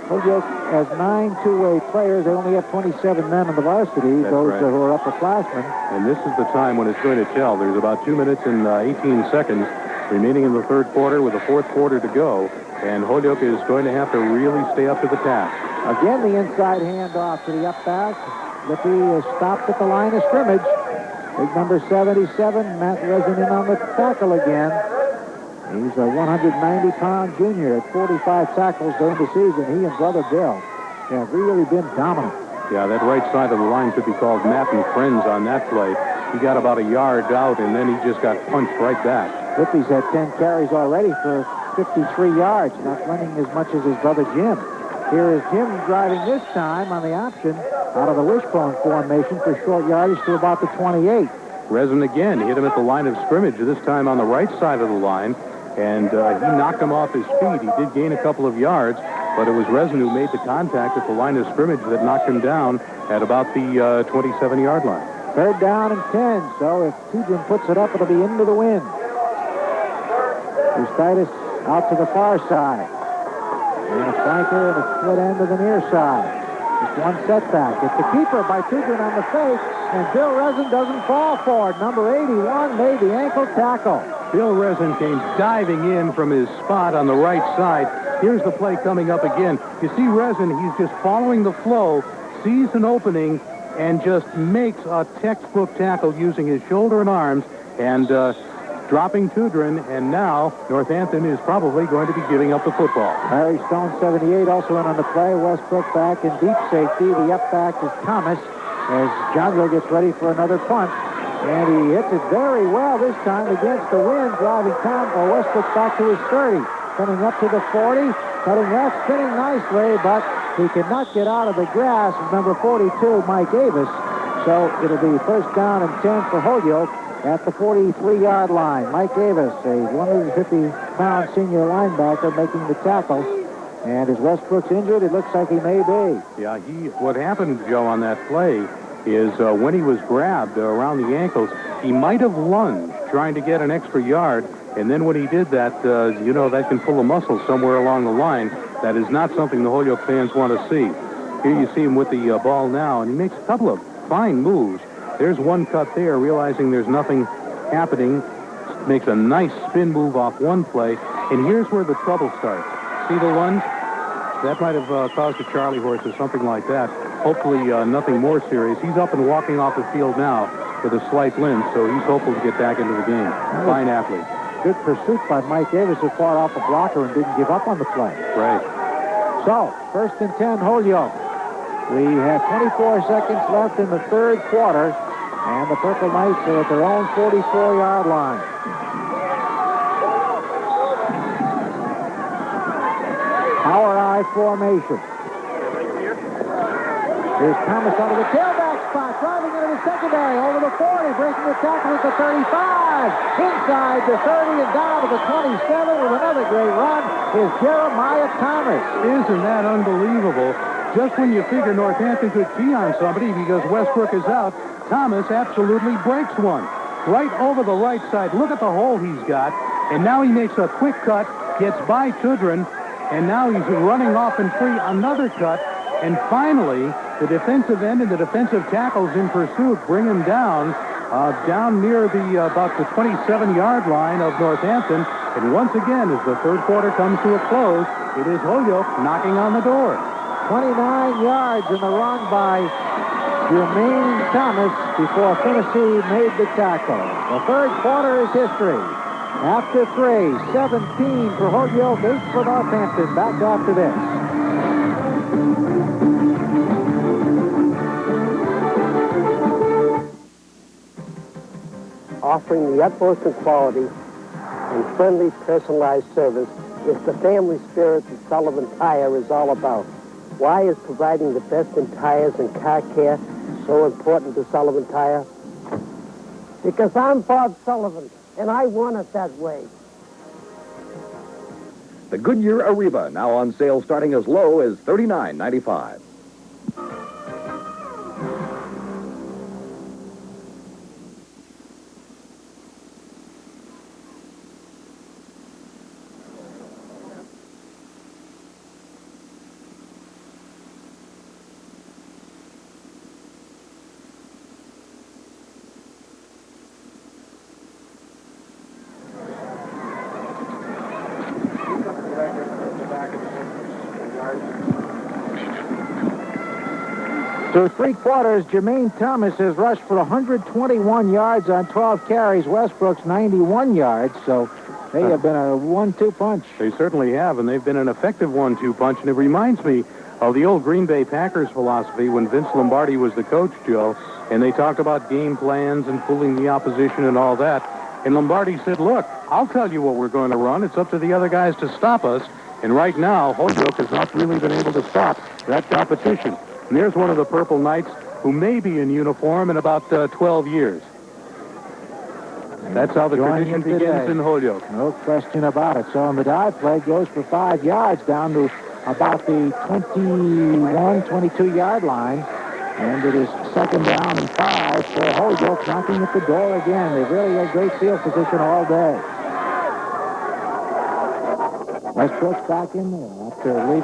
S2: Holyoke has 9 two-way players. They only have 27 men on the varsity, those
S1: right.
S2: who are upperclassmen.
S1: And this is the time when it's going to tell. There's about 2 minutes and 18 seconds remaining in the third quarter with a fourth quarter to go. And Holyoke is going to have to really stay up to the task.
S2: Again, the inside handoff to the up back. Lippy is stopped at the line of scrimmage. Big number 77, Matt Resin in on the tackle again. He's a 190-pound junior at 45 tackles during the season. He and brother Bill have really been dominant.
S1: Yeah, that right side of the line could be called Matt and Friends on that play. He got about a yard out, and then he just got punched right back.
S2: Lippy's had 10 carries already for 53 yards, not running as much as his brother Jim. Here is Jim driving this time on the option out of the wishbone formation for short yardage to about the 28.
S1: Resin again hit him at the line of scrimmage, this time on the right side of the line. And he knocked him off his feet. He did gain a couple of yards, but it was Resin who made the contact at the line of scrimmage that knocked him down at about the 27-yard line.
S2: Third down and 10, so if Tudrin puts it up, it'll be into the wind. Here's Titus out to the far side. And a flanker and a split end to the near side. Just one setback. It's the keeper by Tudrin on the fake, and Bill Resin doesn't fall for it. Number 81 made the ankle tackle.
S1: Bill Resin came diving in from his spot on the right side. Here's the play coming up again. You see Resin, he's just following the flow, sees an opening, and just makes a textbook tackle using his shoulder and arms, and dropping Tudrin, and now Northampton is probably going to be giving up the football.
S2: Larry Stone, 78, also in on the play. Westbrook back in deep safety. The up back is Thomas as Johnville gets ready for another punt. And he hits it very well this time against the wind, driving Westbrook back to his 30. Coming up to the 40, cutting left, spinning nicely, but he cannot get out of the grass with number 42, Mike Avis. So it'll be first down and 10 for Holyoke at the 43-yard line. Mike Avis, a 150-pound senior linebacker, making the tackle. And is Westbrook's injured? It looks like he may be.
S1: Yeah, what happened, Joe, on that play is when he was grabbed around the ankles, he might have lunged trying to get an extra yard, and then when he did that, that can pull a muscle somewhere along the line. That is not something the Holyoke fans want to see. Here you see him with the ball now, and he makes a couple of fine moves. There's one cut there, realizing there's nothing happening. Makes a nice spin move off one play, and here's where the trouble starts. See the lunge? That might have caused a Charlie horse or something like that. Hopefully nothing more serious. He's up and walking off the field now with a slight limp, so he's hopeful to get back into the game. Fine athlete.
S2: Good pursuit by Mike Davis, who fought off a blocker and didn't give up on the play.
S1: Right.
S2: So, first and 10, Holyoke. We have 24 seconds left in the third quarter, and the Purple Knights are at their own 44-yard line. Power I formation. Here's Thomas under the tailback spot, driving into the secondary, over the 40, breaking the tackle at the 35, inside the 30 and down to the 27 with another great run is Jeremiah Thomas.
S1: Isn't that unbelievable? just when you figure Northampton could key on somebody because Westbrook is out, Thomas absolutely breaks one. Right over the right side. Look at the hole he's got. And now he makes a quick cut, gets by Tudrin, and now he's running off and free. Another cut. And finally, the defensive end and the defensive tackles in pursuit bring him down near the about the 27-yard line of Northampton. And once again, as the third quarter comes to a close, it is Holyoke knocking on the door.
S2: 29 yards in the run by Jermaine Thomas before Tennessee made the tackle. The third quarter is history. After 3, 17 for Holyoke, 8 for Northampton. Back after this.
S4: Offering the utmost in quality and friendly, personalized service is the family spirit that Sullivan Tire is all about. Why is providing the best in tires and car care so important to Sullivan Tire? Because I'm Bob Sullivan, and I want it that way.
S3: The Goodyear Ariba, now on sale starting as low as $39.95.
S2: Through 3 quarters, Jermaine Thomas has rushed for 121 yards on 12 carries. Westbrook's 91 yards, so they have been a 1-2 punch.
S1: They certainly have, and they've been an effective 1-2 punch. And it reminds me of the old Green Bay Packers philosophy when Vince Lombardi was the coach, Joe, and they talked about game plans and fooling the opposition and all that. And Lombardi said, look, I'll tell you what we're going to run. It's up to the other guys to stop us. And right now, Holyoke has not really been able to stop that competition. And there's one of the Purple Knights who may be in uniform in about 12 years. That's how the tradition begins in Holyoke.
S2: No question about it. So on the dive play, goes for 5 yards down to about the 21, 22-yard line. And it is 2nd down and 5 for Holyoke, knocking at the door again. They've really had great field position all day. Westbrook's back in there after leaving.